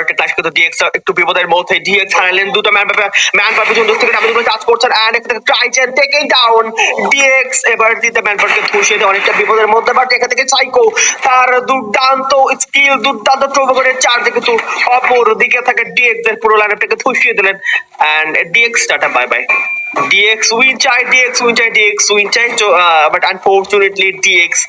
Class কিন্তু dx একটু বিপদের মধ্যে ডিএক্স হারালেন দুটো ম্যান পার পিছন দূর থেকে ডাবল টাচ করছেন এন্ড একটা ট্রাইজেন টেকিং ডাউন ডিএক্স এবার দিতে ম্যান পারকে ধুষিয়ে দিয়ে অনেকটা বিপদের মধ্যে বাট এখান থেকে সাইকো তার দুর্দান্ত স্কিল দুর্দান্ত প্রোভো করে চারদিকে কিন্তু অপর দিকে থাকে ডিএক্স এর পুরো লাইনআপটাকে ধুষিয়ে দিলেন এন্ড ডিএক্স টাটা বাই বাই ডিএক্স উইন চাই বাট আনফরচুনেটলি ডিএক্স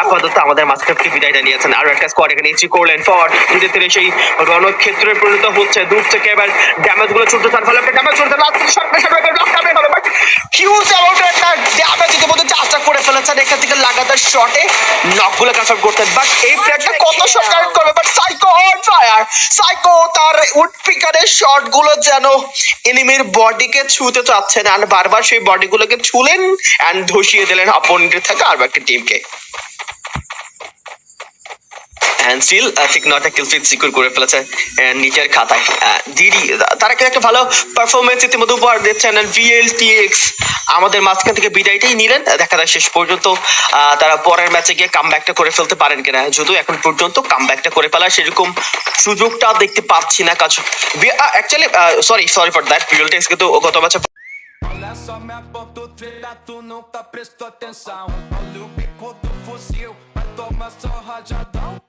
আপাতত আমাদের মাঝখান থেকে বিদায়টা নিয়েছেন আরো একটা স্কোয়াড এখানে ইচ্ছি করলেন ফর ধীরে ধীরে সেই রণক্ষেত্রে পরিণত হচ্ছে দূর থেকে এবার ড্যামেজ গুলো ছুটতে তার ফলে একটা ড্যামেজ ছুটতে লাস্ট শট হবে বাট হিউজ অ্যামাউন্টের একটা ড্যামেজ ইতিমধ্যে চাষটা করে ফেলেছেন এখান থেকে লাগাতার শটে নকগুলো কনফার্ম করতেন বাট এই প্লেয়ারটা কত শট কারেক্ট করবে but psycho on fire psycho তার উড পিকারের শট গুলো যেন এনিমির বডিকে ছুঁতে চাচ্ছেন আর বারবার সেই বডিগুলোকে ছুলেন এন্ড ধসিয়ে দিলেন অপোনেন্টের থাকা আর একটা টিমকে হ্যান্সিল ঠিক নটা কিল ফিট সিকিউর করে ফেলেছে নিজের খাতায় দিদি তারা একটা ভালো পারফরমেন্স ইতিমধ্যে উপহার দিচ্ছেন ভিএলটিএক্স আমাদের মাঝখান থেকে বিদায়টাই নিলেন দেখা যায় শেষ পর্যন্ত তারা পরের ম্যাচে গিয়ে কামব্যাকটা করে ফেলতে পারেন কিনা যদিও এখন পর্যন্ত কামব্যাকটা করে ফেলার সেরকম সুযোগটা দেখতে পাচ্ছি না কাজ অ্যাকচুয়ালি সরি ফর দ্যাট ভিএলটিএক্স কিন্তু গত ম্যাচে Olha só minha ponto tu nunca prestou atenção. Olha o bico do fuzil, vai tomar só rajadão.